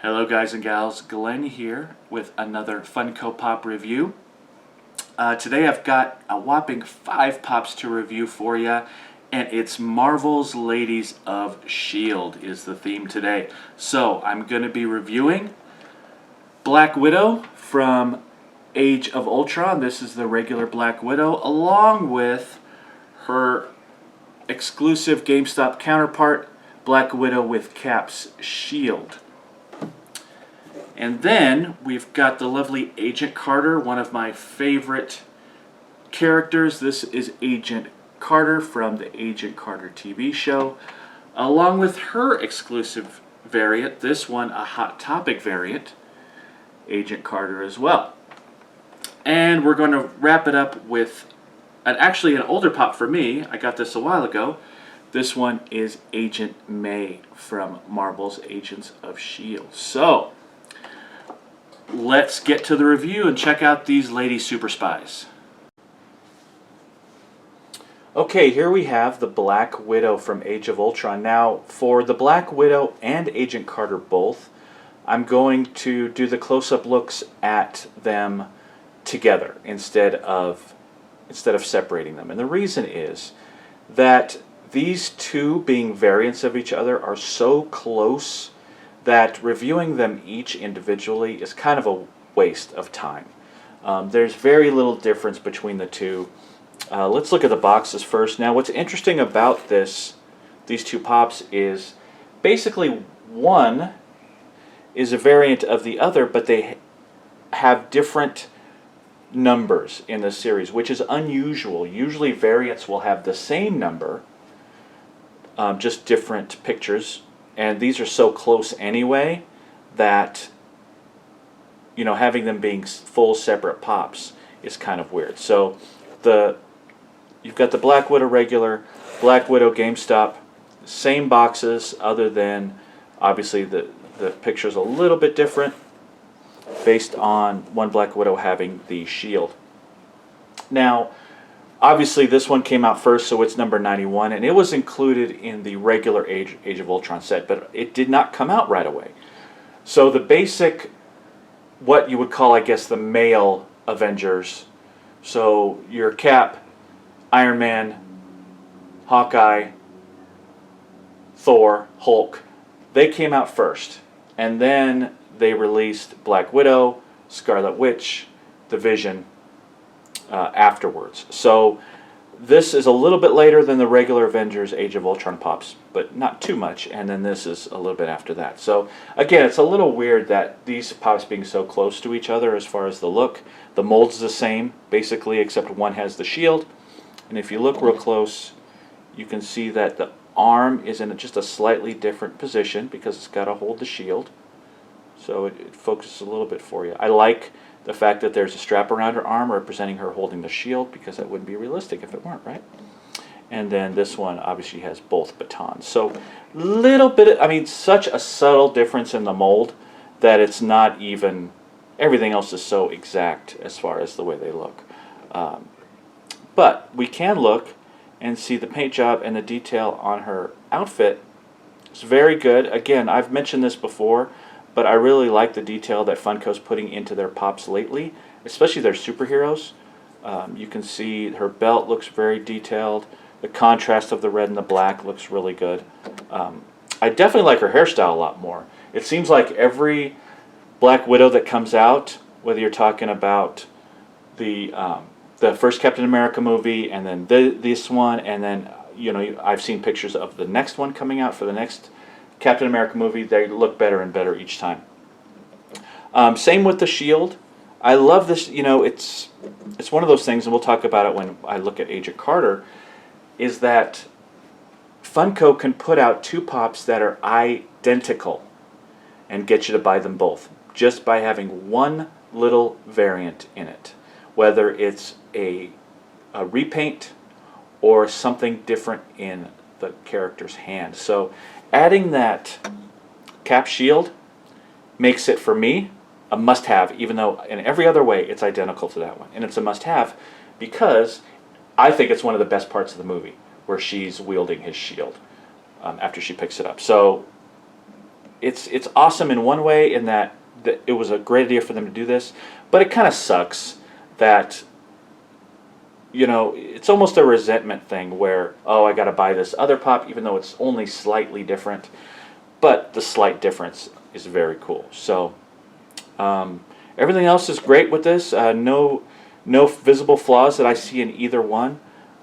Hello guys and gals, Glenn here with another Funko Pop review. Today I've got a whopping 5 pops to review for you, and it's Marvel's Ladies of S.H.I.E.L.D. is the theme today. So I'm going to be reviewing Black Widow from Age of Ultron. This is the regular Black Widow, along with her exclusive GameStop counterpart, Black Widow with Cap's shield. And then we've got the lovely Agent Carter, one of my favorite characters. This is Agent Carter from the Agent Carter TV show, along with her exclusive variant, this one a Hot Topic variant, Agent Carter as well. And we're going to wrap it up with actually an older pop for me. I got this a while ago. This one is Agent May from Marvel's Agents of S.H.I.E.L.D. So let's get to the review and check out these lady super spies. Okay, here we have the Black Widow from Age of Ultron. Now, for the Black Widow and Agent Carter both, I'm going to do the close-up looks at them together instead of separating them. And the reason is that these two, being variants of each other, are so close that reviewing them each individually is kind of a waste of time. There's very little difference between the two. Let's look at the boxes first. Now, what's interesting about these two pops is basically one is a variant of the other, but they have different numbers in the series, which is unusual. Usually variants will have the same number, just different pictures. And these are so close anyway that, you know, having them being full separate pops is kind of weird. So you've got the Black Widow regular, Black Widow GameStop, same boxes, other than obviously the picture's a little bit different based on one Black Widow having the shield. Now, obviously, this one came out first, so it's number 91, and it was included in the regular Age of Ultron set, but it did not come out right away. So the basic, what you would call, I guess, the male Avengers, so your Cap, Iron Man, Hawkeye, Thor, Hulk, they came out first, and then they released Black Widow, Scarlet Witch, the Vision, afterwards. So this is a little bit later than the regular Avengers Age of Ultron pops, but not too much, and then this is a little bit after that. So again, it's a little weird that these pops being so close to each other as far as the look. The mold's the same, basically, except one has the shield. And if you look real close, you can see that the arm is in just a slightly different position because it's got to hold the shield. So it focuses a little bit for you. I like the fact that there's a strap around her arm representing her holding the shield, because that wouldn't be realistic if it weren't, right? And then this one obviously has both batons. So little bit, such a subtle difference in the mold that it's not even, everything else is so exact as far as the way they look. But we can look and see the paint job and the detail on her outfit. It's very good. Again, I've mentioned this before, but I really like the detail that Funko's putting into their pops lately, especially their superheroes. You can see her belt looks very detailed. The contrast of the red and the black looks really good. I definitely like her hairstyle a lot more. It seems like every Black Widow that comes out, whether you're talking about the first Captain America movie and then this one, and then, you know, I've seen pictures of the next one coming out for the next Captain America movie, they look better and better each time. Same with the shield. I love this, you know, it's one of those things, and we'll talk about it when I look at Agent Carter, is that Funko can put out two pops that are identical and get you to buy them both just by having one little variant in it, whether it's a repaint or something different in the character's hand. So adding that Cap shield makes it, for me, a must-have, even though in every other way it's identical to that one. And it's a must-have because I think it's one of the best parts of the movie, where she's wielding his shield after she picks it up. So it's awesome in one way in that it was a great idea for them to do this, but it kind of sucks that it's almost a resentment thing where, oh, I got to buy this other pop even though it's only slightly different, but the slight difference is very cool. So everything else is great with this. No visible flaws that I see in either one,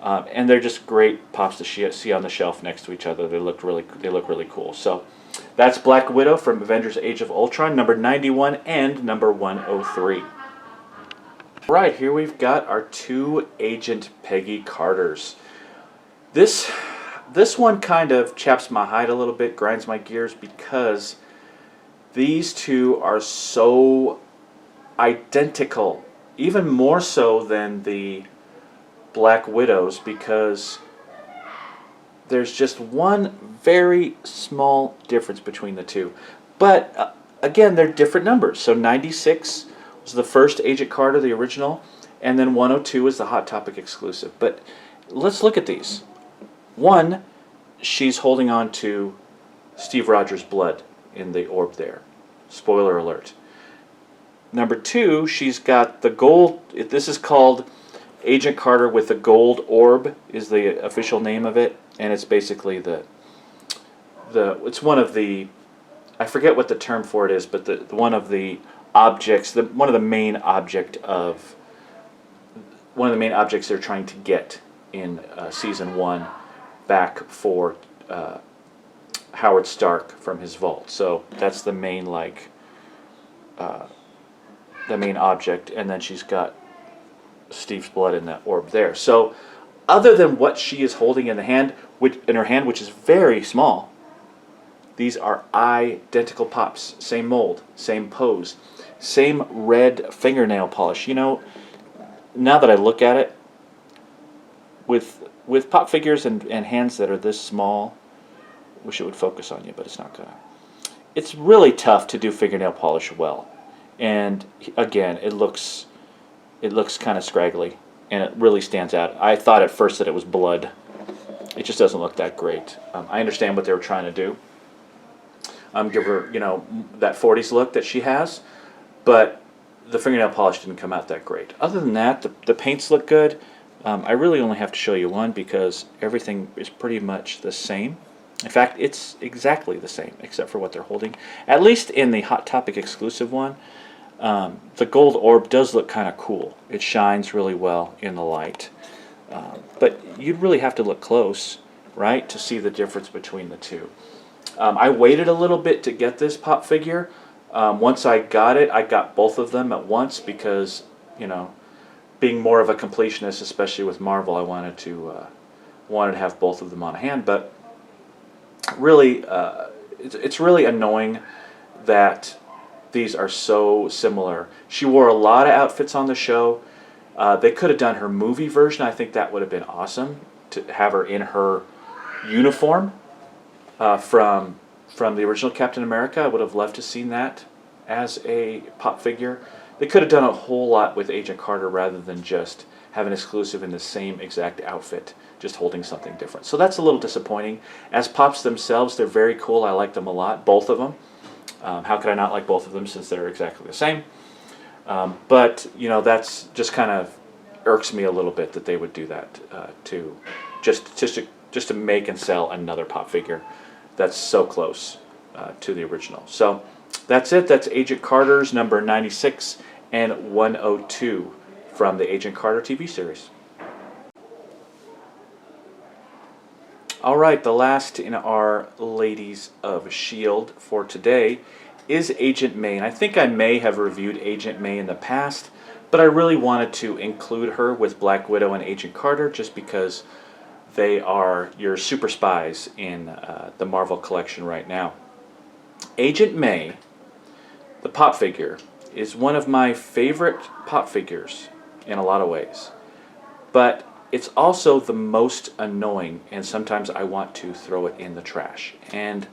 and they're just great pops to see on the shelf next to each other. They look really cool. So that's Black Widow from Avengers: Age of Ultron, number 91 and number 103. Right, here we've got our two Agent Peggy Carters. This one kind of chaps my hide a little bit, grinds my gears, because these two are so identical, even more so than the Black Widows, because there's just one very small difference between the two. But again, they're different numbers. So 96 was the first Agent Carter, the original, and then 102 is the Hot Topic exclusive. But let's look at these. One, she's holding on to Steve Rogers' blood in the orb there. Spoiler alert. Number two, she's got the gold. This is called Agent Carter with the gold orb is the official name of it, and it's basically it's one of the, I forget what the term for it is, but one of the objects, one of the main objects they're trying to get in season 1 back for Howard Stark from his vault. So that's the main the main object, and then she's got Steve's blood in that orb there. So other than what she is holding in her hand, which is very small, these are identical pops. Same mold, same pose, same red fingernail polish. Now that I look at it, with pop figures and hands that are this small, wish it would focus on you, but it's not gonna. It's really tough to do fingernail polish well, and again, it looks kind of scraggly, and it really stands out. I thought at first that it was blood. It just doesn't look that great. I understand what they were trying to do. Give her, that 40s look that she has, but the fingernail polish didn't come out that great. Other than that, the paints look good. I really only have to show you one because everything is pretty much the same. In fact, it's exactly the same except for what they're holding. At least in the Hot Topic exclusive one, the gold orb does look kind of cool. It shines really well in the light. But you'd really have to look close, right, to see the difference between the two. I waited a little bit to get this pop figure. Once I got it, I got both of them at once because, being more of a completionist, especially with Marvel, I wanted to have both of them on hand. But really, it's really annoying that these are so similar. She wore a lot of outfits on the show. They could have done her movie version. I think that would have been awesome to have her in her uniform from the original Captain America. I would have loved to have seen that as a pop figure. They could have done a whole lot with Agent Carter rather than just have an exclusive in the same exact outfit, just holding something different. So that's a little disappointing. As pops themselves, they're very cool. I like them a lot, both of them. How could I not like both of them since they're exactly the same? But that's just kind of irks me a little bit that they would do that to make and sell another pop figure that's so close to the original. So that's it. That's Agent Carter's number 96 and 102 from the Agent Carter TV series. All right, the last in our Ladies of S.H.I.E.L.D. for today is Agent May. And I think I may have reviewed Agent May in the past, but I really wanted to include her with Black Widow and Agent Carter just because they are your super spies in the Marvel collection right now. Agent May, the pop figure, is one of my favorite pop figures in a lot of ways. But it's also the most annoying, and sometimes I want to throw it in the trash. And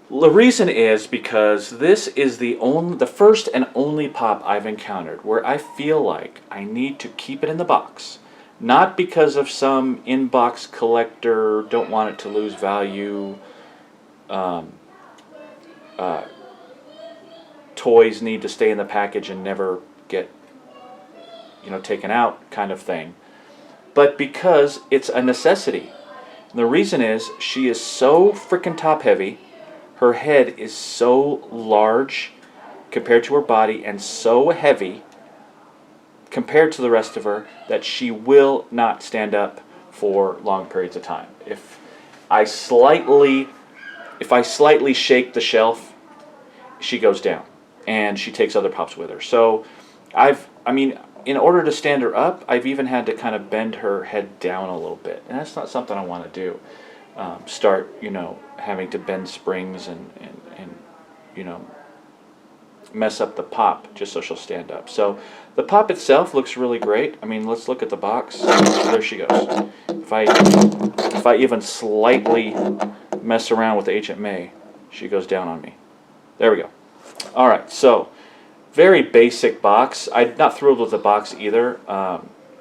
the reason is because this is the first and only pop I've encountered where I feel like I need to keep it in the box. Not because of some in-box collector, don't want it to lose value toys need to stay in the package and never get, taken out kind of thing, but because it's a necessity. And the reason is she is so freaking top heavy. Her head is so large compared to her body and so heavy compared to the rest of her that she will not stand up for long periods of time. If I slightly shake the shelf, she goes down and she takes other pops with her. So in order to stand her up, I've even had to kind of bend her head down a little bit, and that's not something I want to do. Start, having to bend springs and mess up the pop just so she'll stand up. So the pop itself looks really great. I mean, let's look at the box. There she goes. If I even slightly mess around with Agent May, she goes down on me. There we go. All right, so very basic box. I'm not thrilled with the box either.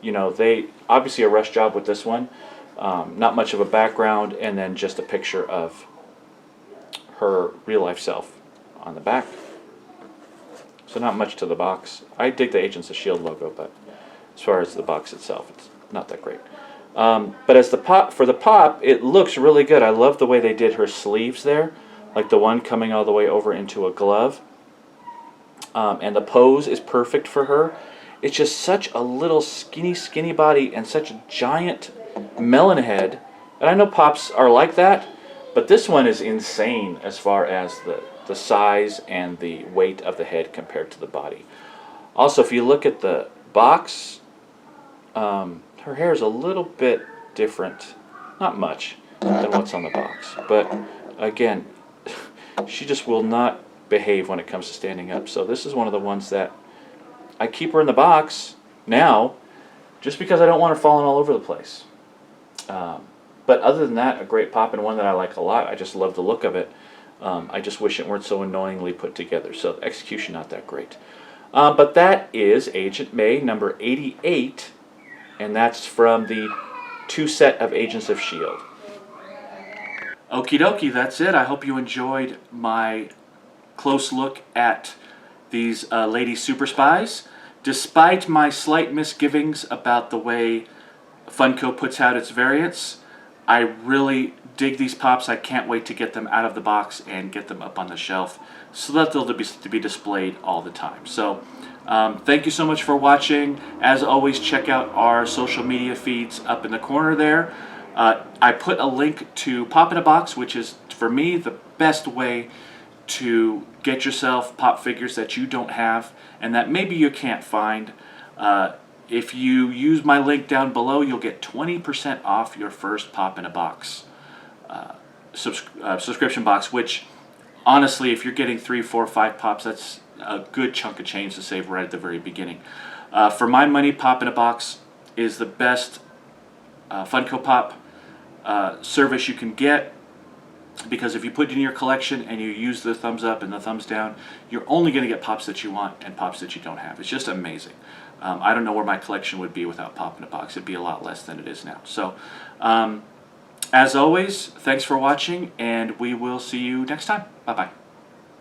They obviously a rush job with this one. Not much of a background, and then just a picture of her real life self on the back. So not much to the box. I dig the Agents of S.H.I.E.L.D. logo, but as far as the box itself, it's not that great. But as for the pop, it looks really good. I love the way they did her sleeves there, like the one coming all the way over into a glove. And the pose is perfect for her. It's just such a little skinny body and such a giant melon head. And I know pops are like that, but this one is insane as far as the size and the weight of the head compared to the body. Also, if you look at the box, her hair is a little bit different, not much, than what's on the box. But again, she just will not behave when it comes to standing up. So this is one of the ones that I keep her in the box now just because I don't want her falling all over the place. But other than that, a great pop, and one that I like a lot. I just love the look of it. I just wish it weren't so annoyingly put together. So the execution not that great. But that is Agent May number 88, and that's from the 2 set of Agents of S.H.I.E.L.D. Okie dokie, that's it. I hope you enjoyed my close look at these lady super spies. Despite my slight misgivings about the way Funko puts out its variants, I really dig these pops. I can't wait to get them out of the box and get them up on the shelf so that they'll be displayed all the time. So thank you so much for watching. As always, check out our social media feeds up in the corner there. I put a link to Pop in a Box, which is, for me, the best way to get yourself pop figures that you don't have and that maybe you can't find. If you use my link down below, you'll get 20% off your first Pop in a Box subscription box, which honestly, if you're getting 3, 4, 5 pops, that's a good chunk of change to save right at the very beginning. For my money, Pop in a Box is the best Funko Pop service you can get, because if you put it in your collection and you use the thumbs up and the thumbs down, you're only going to get pops that you want and pops that you don't have. It's just amazing. I don't know where my collection would be without Pop in a Box. It'd be a lot less than it is now. So, as always, thanks for watching, and we will see you next time. Bye-bye.